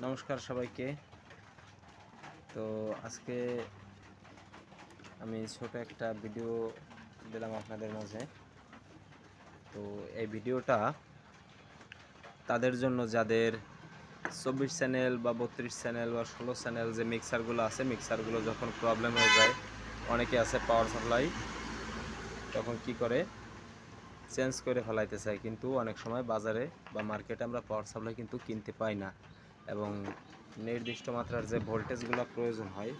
নমস্কার সবাইকে। তো আজকে আমি ছোট একটা ভিডিও দিলাম আপনাদের মাঝে। তো এই ভিডিওটা তাদের জন্য যাদের 24 চ্যানেল বা 32 চ্যানেল বা 16 চ্যানেল যে মিক্সারগুলো আছে, মিক্সারগুলো যখন প্রবলেম হয়ে যায়, অনেকে আছে পাওয়ার সাপ্লাই তখন কি করে চেঞ্জ করে ফেলাইতে চায়, কিন্তু অনেক সময় বাজারে বা মার্কেটে আমরা পাওয়ার সাপ্লাই কিন্তু কিনতে পাই না, এবং নির্দিষ্ট মাত্রার যে ভোল্টেজগুলো প্রয়োজন হয়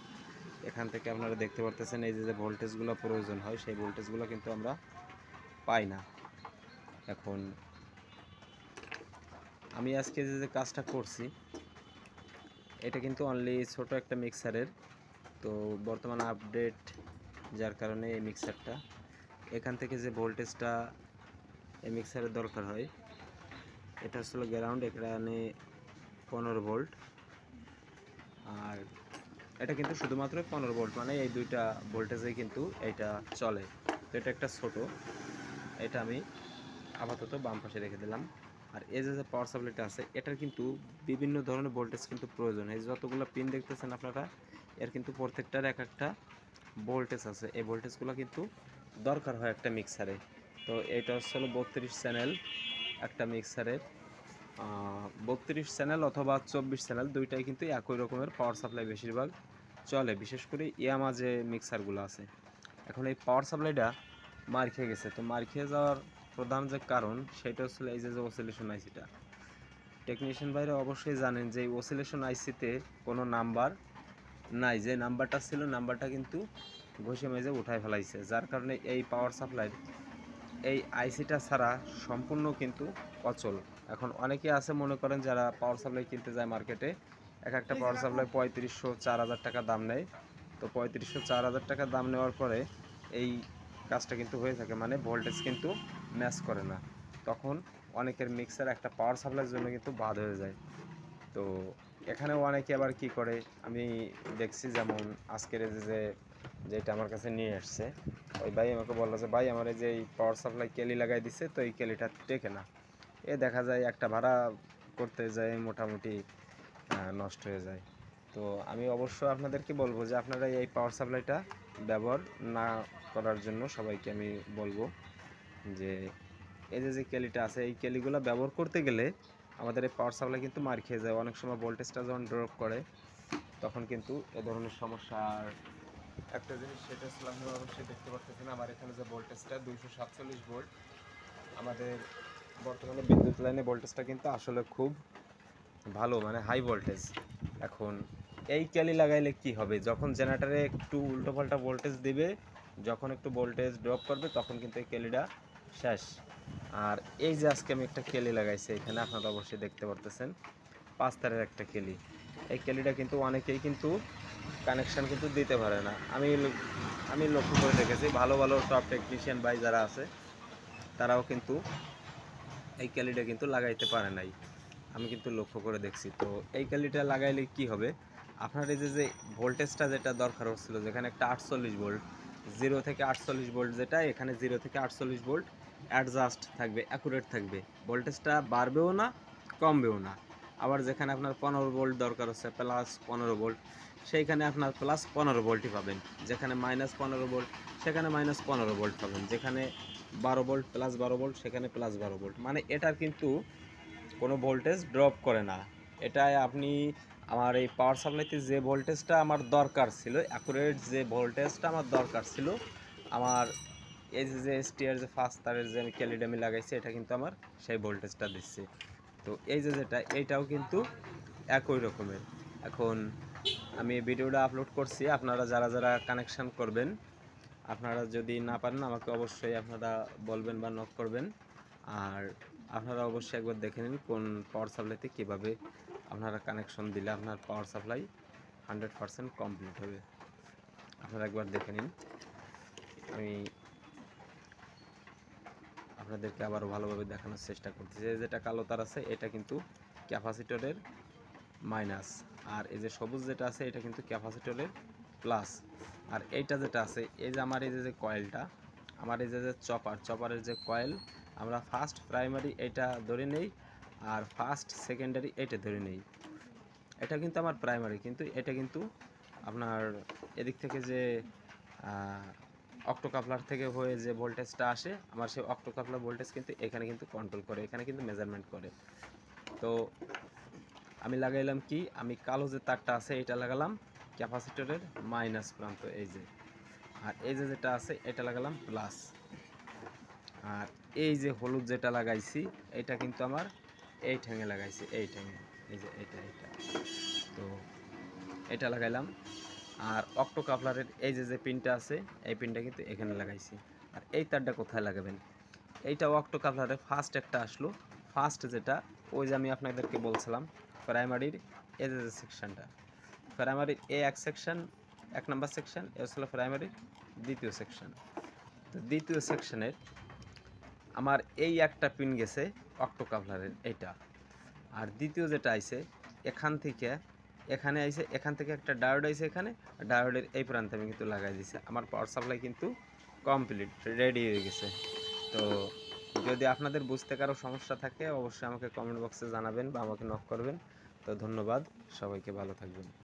এখান থেকে আপনারা দেখতে পারতেছেন এই যে ভোল্টেজগুলো প্রয়োজন হয় সেই ভোল্টেজগুলো কিন্তু আমরা পাই না। এখন আমি আজকে যে কাজটা করছি এটা কিন্তু অনলি ছোট একটা মিক্সারের। তো বর্তমান আপডেট যার কারণে এই মিক্সারটা এখান থেকে যে ভোল্টেজটা এই মিক্সারের দরকার হয় এটা আসলে গ্রাউন্ড, এখানে 15 ভোল্ট, আর এটা কিন্তু শুধুমাত্র 15 ভোল্ট, মানে এই দুইটা ভোল্টেজেই কিন্তু এটা চলে। তো এটা একটা ছোট, এটা আমি আপাতত বাম পাশে রেখে দিলাম। আর এই যে পাওয়ার সাপ্লাইটা আছে এটার কিন্তু বিভিন্ন ধরনের ভোল্টেজ কিন্তু প্রয়োজন। এই যতগুলো পিন দেখতেছেন আপনারা এর কিন্তু প্রত্যেকটার এক একটা ভোল্টেজ আছে, এই ভোল্টেজগুলো কিন্তু দরকার হয় একটা মিক্সারে। তো এটা হচ্ছে 32 চ্যানেল একটা মিক্সারের, 32 চ্যানেল অথবা 24 চ্যানেল দুইটাই কিন্তু একই রকমের পাওয়ার সাপ্লাই বেশিরভাগ চলে, বিশেষ করে ইয়ামা যে মিক্সারগুলো আছে। এখন এই পাওয়ার সাপ্লাইটা মার খেয়ে গেছে। তো মার খেয়ে যাওয়ার প্রধান যে কারণ সেটা হচ্ছে এই যে অসিলেশন আইসিটা। টেকনিশিয়ান ভাইরা অবশ্যই জানেন যে এই অসিলেশন আইসিতে কোনো নাম্বার নাই, যে নাম্বারটা ছিল নাম্বারটা কিন্তু ঘষে মেজে উঠায় ফেলাইছে, যার কারণে এই পাওয়ার সাপ্লাই এই আইসিটা ছাড়া সম্পূর্ণ কিন্তু অচল। এখন অনেকে আছে মনে করেন যারা পাওয়ার সাপ্লাই কিনতে যায় মার্কেটে, এক একটা পাওয়ার সাপ্লাই 3500-4000 টাকা দাম নেয়। তো 3500-4000 টাকা দাম নেওয়ার পরে এই কাজটা কিন্তু হয়ে থাকে, মানে ভোল্টেজ কিন্তু ম্যাচ করে না, তখন অনেকের মিক্সার একটা পাওয়ার সাপ্লাইয়ের জন্য কিন্তু বাদ হয়ে যায়। তো এখানেও অনেকে আবার কি করে আমি দেখছি, যেমন আজকের যেটা আমার কাছে নিয়ে আসছে ওই ভাই আমাকে বললো যে ভাই আমার এই যে এই পাওয়ার সাপ্লাই কেলি লাগাই দিচ্ছে, তো এই কেলিটা টেকে না। এ দেখা যায় একটা ভাড়া করতে যায় মোটামুটি নষ্ট হয়ে যায়। তো আমি অবশ্য আপনাদেরকে বলবো যে আপনারা এই পাওয়ার সাপ্লাইটা ব্যবহার না করার জন্য সবাইকে আমি বলবো যে এই যে কেলিটা আছে এই কেলিগুলো ব্যবহার করতে গেলে আমাদের এই পাওয়ার সাপ্লাই কিন্তু মার খেয়ে যায়, অনেক সময় ভোল্টেজটা যখন ড্রপ করে তখন কিন্তু এ ধরনের সমস্যার একটা জিনিস সেটা হচ্ছে আপনারা অবশ্যই দেখতে পাচ্ছেন আমার এখানে যে ভোল্টেজটা 247 ভোল্ট। আমাদের বর্তমানে বিদ্যুৎ লাইনে ভোল্টেজটা কিন্তু আসলে খুব ভালো, মানে হাই ভোল্টেজ। এখন এই ক্যালি লাগাইলে কি হবে, যখন জেনারেটরে একটু উল্টোপাল্টা ভোল্টেজ দিবে, যখন একটু ভোল্টেজ ড্রপ করবে তখন কিন্তু এই ক্যালিটা শেষ। আর এই যে আজকে আমি একটা কেলি লাগাইছি এখানে আপনারা অবশ্যই দেখতে পারতেছেন 5 তারের একটা কেলি। এই কেলিটা কিন্তু অনেকেই কিন্তু কানেকশান কিন্তু দিতে পারে না। আমি লক্ষ্য করে দেখেছি ভালো ভালো টপ টেকনিশিয়ান ভাই যারা আছে তারাও কিন্তু এই ক্যালিটা কিন্তু লাগাইতে পারে নাই, আমি কিন্তু লক্ষ্য করে দেখছি। তো এই ক্যালিটা লাগাইলে কি হবে, আপনার এই যে ভোল্টেজটা যেটা দরকার হচ্ছিল, যেখানে একটা 48 ভোল্ট 0 থেকে 48 ভোল্ট, যেটা এখানে 0 থেকে 48 ভোল্ট অ্যাডজাস্ট থাকবে, অ্যাকুরেট থাকবে, ভোল্টেজটা বাড়বেও না কমবেও না। আবার যেখানে আপনার 15 ভোল্ট দরকার হচ্ছে প্লাস 15 ভোল্ট, সেইখানে আপনার প্লাস 15 ভোল্টই পাবেন। যেখানে মাইনাস 15 ভোল্ট সেখানে মাইনাস 15 ভোল্ট পাবেন। যেখানে 12 ভোল্ট প্লাস 12 ভোল্ট সেখানে প্লাস 12 ভোল্ট, মানে এটার কিন্তু কোনো ভোল্টেজ ড্রপ করে না। এটাই আপনি আমার এই পাওয়ার সাপ্লাইতে যে ভোল্টেজটা আমার দরকার ছিল, অ্যাকুরেট যে ভোল্টেজটা আমার দরকার ছিল, আমার এই যে এসটিআর যে ফার্স্ট তারের যে আমি ক্যালিডামি লাগাইছি এটা কিন্তু আমার সেই ভোল্টেজটা দিচ্ছে। তো এই যেটা এইটাও কিন্তু একই রকমের। এখন আমি ভিডিওটা আপলোড করছি, আপনারা যারা যারা কানেকশান করবেন আপনারা যদি না পারেন আমাকে অবশ্যই আপনারা বলবেন বা নক করবেন। আর আপনারা অবশ্যই একবার দেখে নিন কোন পাওয়ার সাপ্লাইতে কীভাবে আপনারা কানেকশন দিলে আপনার পাওয়ার সাপ্লাই 100% কমপ্লিট হবে, আপনারা একবার দেখে নিন। আমি আপনাদেরকে আবারও ভালোভাবে দেখানোর চেষ্টা করতেছি। যেটা কালো তার আছে এটা কিন্তু ক্যাপাসিটরের মাইনাস, আর এই যে সবুজ যেটা আছে এটা কিন্তু ক্যাপাসিটরের প্লাস। আর এইটা যেটা আছে এই যে আমার এই যে কয়েলটা, আমার এই যে চপারের যে কয়েল, আমরা ফার্স্ট প্রাইমারি এটা ধরে নেই আর ফার্স্ট সেকেন্ডারি এটা ধরে নেই। এটা কিন্তু আমার প্রাইমারি, কিন্তু এটা কিন্তু আপনার এদিক থেকে যে অক্টোকাপলার থেকে হয়ে যে ভোল্টেজটা আসে, আমার সেই অক্টোকাপলার ভোল্টেজ কিন্তু এখানে কিন্তু কন্ট্রোল করে, এখানে কিন্তু মেজারমেন্ট করে। তো আমি লাগাইলাম কি, আমি কালো যে তারটা আছে এটা লাগালাম ক্যাপাসিটরের মাইনাস প্রান্ত, এই যে, আর এই যে যেটা আছে এটা লাগালাম প্লাস, আর এই যে হলুদ যেটা লাগাইছি এটা কিন্তু আমার এই ঠ্যাঙে লাগাইছি, এই ঠ্যাঙে, এই যে এটা তো এটা লাগাইলাম। আর অক্টো কাপলারের এই যে যে পিনটা আছে এই পিনটা কিন্তু এখানে লাগাইছি। আর এই তারটা কোথায় লাগাবেন, এইটা অক্টো কাপলারের ফার্স্ট একটা আসলো, ফার্স্ট যেটা ওই যে আমি আপনাদেরকে বলছিলাম প্রাইমারির এই যে সেকশনটা, প্রাইমারির এ এক সেকশন, 1 নম্বর সেকশন, এ হলো প্রাইমারির দ্বিতীয় সেকশন। তো দ্বিতীয় সেকশনের আমার এই একটা পিন গেছে অক্টো কাপলারের এইটা, আর দ্বিতীয় যেটা আইছে এখান থেকে এখানে আইছে, এখান থেকে একটা ডায়োড আইছে, এখানে ডায়োডের এই প্রান্তে আমি কিন্তু লাগাই দিয়েছি। আমার পাওয়ার সাপ্লাই কিন্তু কমপ্লিট রেডি হয়ে গেছে। তো যদি আপনাদের বুঝতে কারো সমস্যা থাকে অবশ্যই আমাকে কমেন্ট বক্সে জানাবেন বা আমাকে নক করবেন। তো ধন্যবাদ, সবাইকে ভালো থাকবেন।